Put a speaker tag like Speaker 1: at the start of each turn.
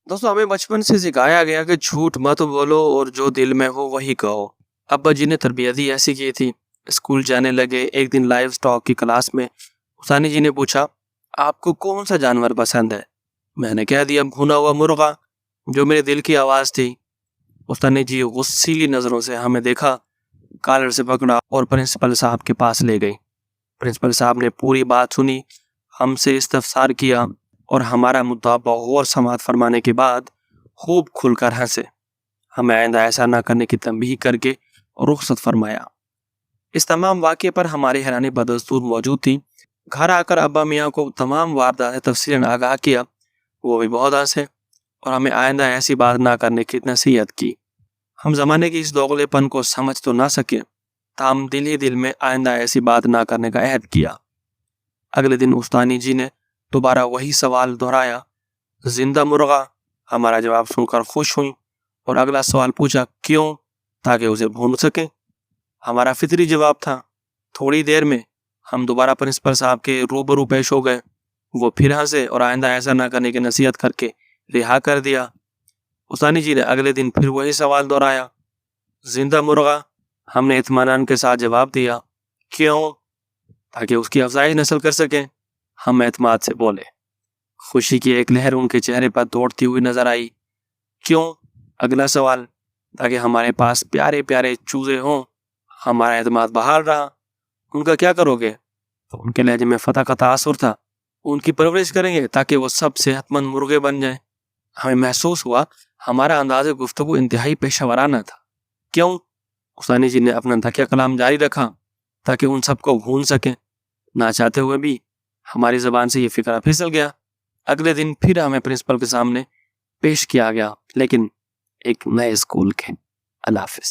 Speaker 1: दोस्तों, हमें बचपन से सिखाया गया कि झूठ मत बोलो और जो दिल में हो वही कहो। अब्बा जी ने तरबियत ही ऐसी की थी। स्कूल जाने लगे, एक दिन लाइव स्टॉक की क्लास में उसानी जी ने पूछा, आपको कौन सा जानवर पसंद है? मैंने कह दिया, भुना हुआ मुर्गा। जो मेरे दिल की आवाज थी। उस्तानी जी गुस्सीली नजरों से हमें देखा, कॉलर से पकड़ा और प्रिंसिपल साहब के पास ले गई। प्रिंसिपल साहब ने पूरी बात सुनी, हमसे इस्तफसार किया और हमारा मुद्दा बगौर समाअत फरमाने के बाद खूब खुलकर हंसे। हमें आइंदा ऐसा ना करने की तंबीह करके रुखसत फरमाया। इस तमाम वाक़े पर हमारी हैरानी बदस्तूर मौजूद थी। घर आकर अब्बा मियाँ को तमाम वारदात तफसीलन आगाह किया। वो भी बहुत हंसे और हमें आइंदा ऐसी बात ना करने की नसीहत की। हम ज़माने की इस दोगलेपन को समझ तो ना सके, ताहम दिल ही दिल में आइंदा ऐसी बात ना करने का अहद किया। अगले दिन उस्तानी जी ने दोबारा वही सवाल दोहराया, जिंदा मुर्गा। हमारा जवाब सुनकर खुश हुई और अगला सवाल पूछा, क्यों? ताकि उसे भून सके। हमारा फितरी जवाब था। थोड़ी देर में हम दोबारा प्रिंसिपल साहब के रूबरू पेश हो गए। वो फिर हंसे और आइंदा ऐसा ना करने की नसीहत करके रिहा कर दिया। उस्तानी जी ने अगले दिन फिर वही सवाल दोहराया, जिंदा मुर्गा। हमने इत्मीनान के साथ जवाब दिया, क्यों? ताकि उसकी अफजाई नस्ल कर सके। हम एतमाद से बोले। खुशी की एक लहर उनके चेहरे पर दौड़ती हुई नजर आई। क्यों? अगला सवाल, ताकि हमारे पास प्यारे प्यारे चूजे हों। हमारा एतमाद बहाल रहा। उनका क्या करोगे? तो उनके लहजे में फतह का तासुर था। उनकी परवरिश करेंगे ताकि वो सब सेहतमंद मुर्गे बन जाएं। हमें महसूस हुआ हमारा अंदाज़ गुफ्तगू इंतहाई पेशेवराना था। क्यों? उस्तानी जी ने अपना तकिया कलाम जारी रखा ताकि उन सबको भून सकें। ना चाहते हुए भी हमारी ज़बान से ये फिक्रा फिसल गया। अगले दिन फिर हमें प्रिंसिपल के सामने पेश किया गया, लेकिन एक नए स्कूल के। अल्लाह हाफ़िज़।